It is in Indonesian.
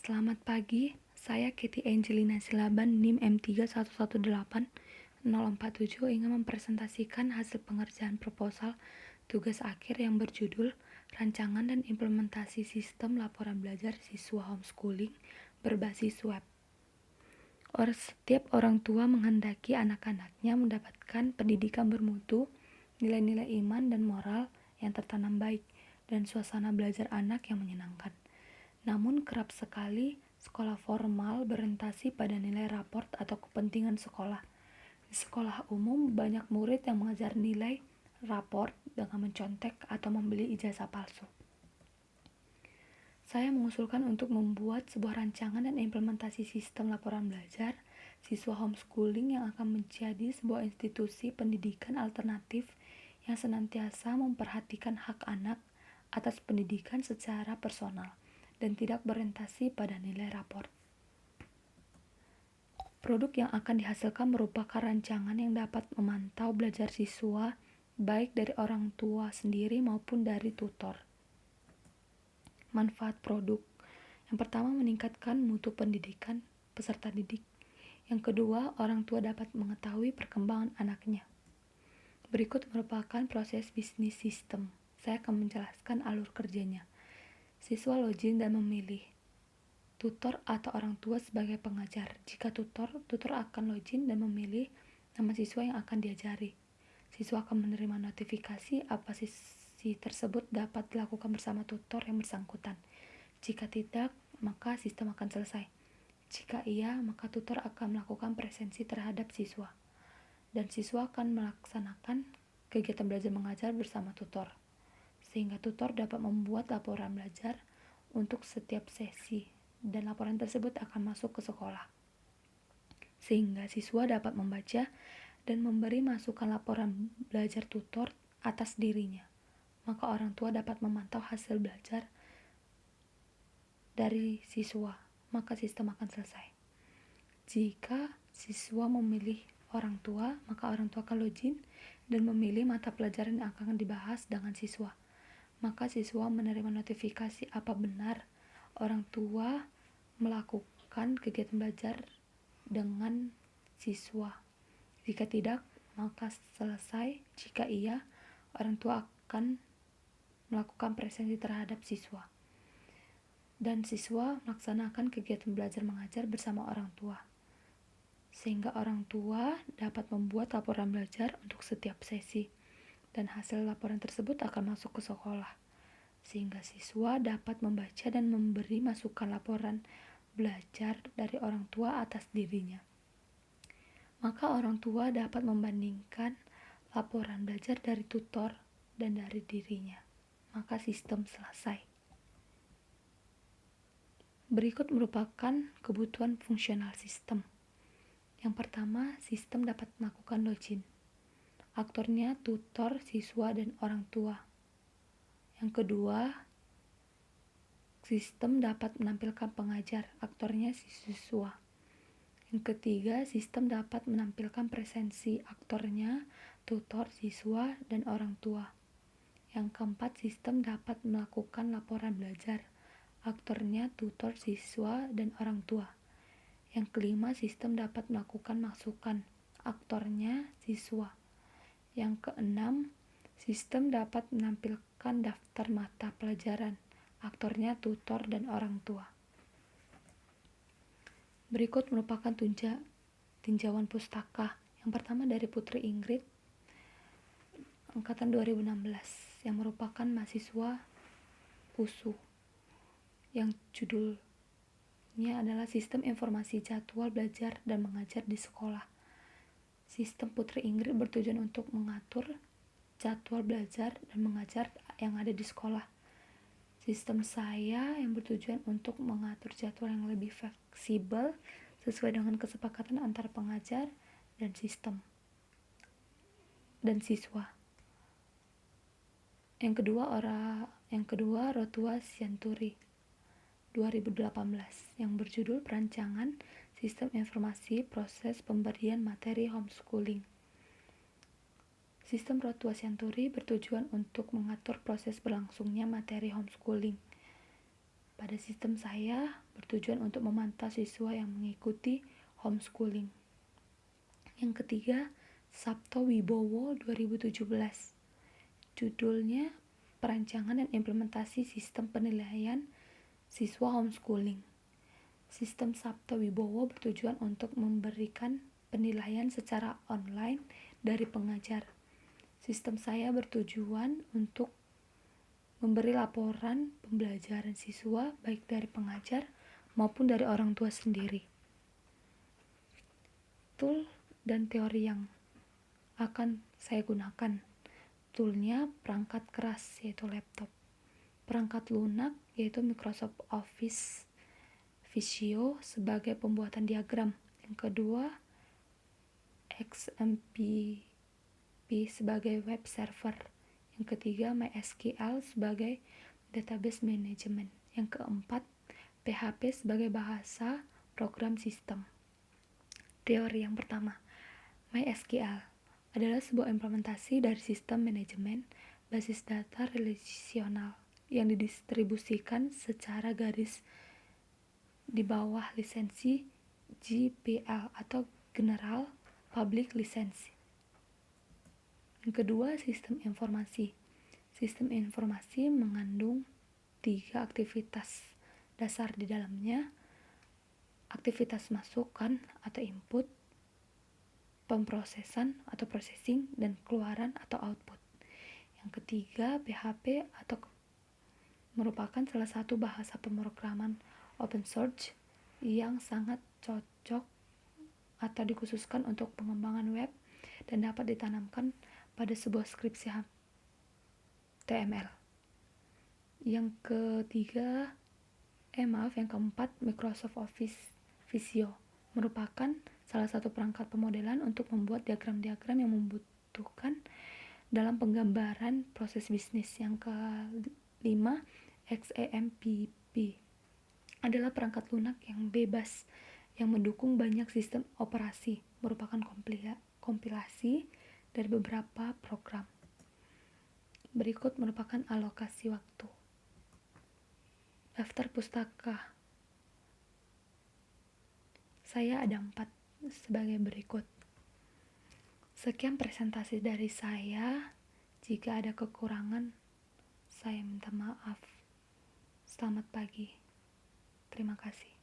Selamat pagi, saya Kitty Angelina Silaban NIM M3118047 ingin mempresentasikan hasil pengerjaan proposal tugas akhir yang berjudul Rancangan dan Implementasi Sistem Laporan Belajar Siswa Homeschooling Berbasis Web. Setiap orang tua menghendaki anak-anaknya mendapatkan pendidikan bermutu, nilai-nilai iman dan moral yang tertanam baik, dan suasana belajar anak yang menyenangkan. Namun kerap sekali sekolah formal berorientasi pada nilai raport atau kepentingan sekolah. Di sekolah umum banyak murid yang mengejar nilai raport dengan mencontek atau membeli ijazah palsu. Saya mengusulkan untuk membuat sebuah rancangan dan implementasi sistem laporan belajar siswa homeschooling yang akan menjadi sebuah institusi pendidikan alternatif yang senantiasa memperhatikan hak anak atas pendidikan secara personal dan tidak berorientasi pada nilai raport. Produk yang akan dihasilkan merupakan rancangan yang dapat memantau belajar siswa baik dari orang tua sendiri maupun dari tutor. Manfaat produk: yang pertama, meningkatkan mutu pendidikan peserta didik. Yang kedua, orang tua dapat mengetahui perkembangan anaknya. Berikut merupakan proses bisnis sistem. Saya akan menjelaskan alur kerjanya. Siswa login dan memilih tutor atau orang tua sebagai pengajar. Jika tutor akan login dan memilih nama siswa yang akan diajari. Siswa akan menerima notifikasi apa sisi tersebut dapat dilakukan bersama tutor yang bersangkutan. Jika tidak, maka sistem akan selesai. Jika iya, maka tutor akan melakukan presensi terhadap siswa. Dan siswa akan melaksanakan kegiatan belajar mengajar bersama tutor. Sehingga tutor dapat membuat laporan belajar untuk setiap sesi, dan laporan tersebut akan masuk ke sekolah. Sehingga siswa dapat membaca dan memberi masukan laporan belajar tutor atas dirinya. Maka orang tua dapat memantau hasil belajar dari siswa, maka sistem akan selesai. Jika siswa memilih orang tua, maka orang tua akan login dan memilih mata pelajaran yang akan dibahas dengan siswa. Maka siswa menerima notifikasi apa benar orang tua melakukan kegiatan belajar dengan siswa. Jika tidak, maka selesai. Jika iya, orang tua akan melakukan presensi terhadap siswa. Dan siswa melaksanakan kegiatan belajar mengajar bersama orang tua. Sehingga orang tua dapat membuat laporan belajar untuk setiap sesi. Dan hasil laporan tersebut akan masuk ke sekolah. Sehingga siswa dapat membaca dan memberi masukan laporan belajar dari orang tua atas dirinya. Maka orang tua dapat membandingkan laporan belajar dari tutor dan dari dirinya. Maka sistem selesai. Berikut merupakan kebutuhan fungsional sistem. Yang pertama, sistem dapat melakukan login. Aktornya tutor, siswa, dan orang tua. Yang kedua, sistem dapat menampilkan pengajar, aktornya siswa. Yang ketiga, sistem dapat menampilkan presensi, aktornya tutor, siswa, dan orang tua. Yang keempat, sistem dapat melakukan laporan belajar, aktornya tutor, siswa, dan orang tua. Yang kelima, sistem dapat melakukan masukan, aktornya siswa. Yang keenam, sistem dapat menampilkan daftar mata pelajaran, aktornya tutor dan orang tua. Berikut merupakan tinjauan pustaka. Yang pertama dari Putri Ingrid, angkatan 2016, yang merupakan mahasiswa USU, yang judulnya adalah Sistem Informasi Jadwal Belajar dan Mengajar di Sekolah. Sistem Putri Ingrid bertujuan untuk mengatur jadwal belajar dan mengajar yang ada di sekolah. Sistem saya yang bertujuan untuk mengatur jadwal yang lebih fleksibel sesuai dengan kesepakatan antara pengajar dan sistem dan siswa. Yang kedua Rotua Sianturi 2018 yang berjudul Perancangan Sistem Informasi Proses Pemberian Materi Homeschooling. Sistem Rotua Sianturi bertujuan untuk mengatur proses berlangsungnya materi homeschooling. Pada sistem saya bertujuan untuk memantau siswa yang mengikuti homeschooling. Yang ketiga, Sabto Wibowo 2017. Judulnya Perancangan dan Implementasi Sistem Penilaian Siswa Homeschooling. Sistem Sabto Wibowo bertujuan untuk memberikan penilaian secara online dari pengajar. Sistem saya bertujuan untuk memberi laporan pembelajaran siswa baik dari pengajar maupun dari orang tua sendiri. Tool dan teori yang akan saya gunakan. Toolnya perangkat keras yaitu laptop. Perangkat lunak yaitu Microsoft Office Visio sebagai pembuatan diagram. Yang kedua, XMPP sebagai web server. Yang ketiga, MySQL sebagai database management. Yang keempat, PHP sebagai bahasa program sistem. Teori yang pertama, MySQL adalah sebuah implementasi dari sistem manajemen basis data relasional yang didistribusikan secara garis di bawah lisensi GPL atau General Public License. Yang kedua, sistem informasi. Sistem informasi mengandung 3 aktivitas dasar di dalamnya: aktivitas masukan atau input, pemrosesan atau processing, dan keluaran atau output. Yang ketiga, PHP atau merupakan salah satu bahasa pemrograman open source yang sangat cocok atau dikhususkan untuk pengembangan web dan dapat ditanamkan pada sebuah skripsi HTML. Yang keempat, Microsoft Office Visio merupakan salah satu perangkat pemodelan untuk membuat diagram-diagram yang membutuhkan dalam penggambaran proses bisnis. Yang kelima, XAMPP adalah perangkat lunak yang bebas yang mendukung banyak sistem operasi, merupakan kompilasi dari beberapa program. Berikut merupakan alokasi waktu. Daftar pustaka saya ada 4 sebagai berikut. Sekian presentasi dari saya. Jika ada kekurangan, saya minta maaf. Selamat pagi. Terima kasih.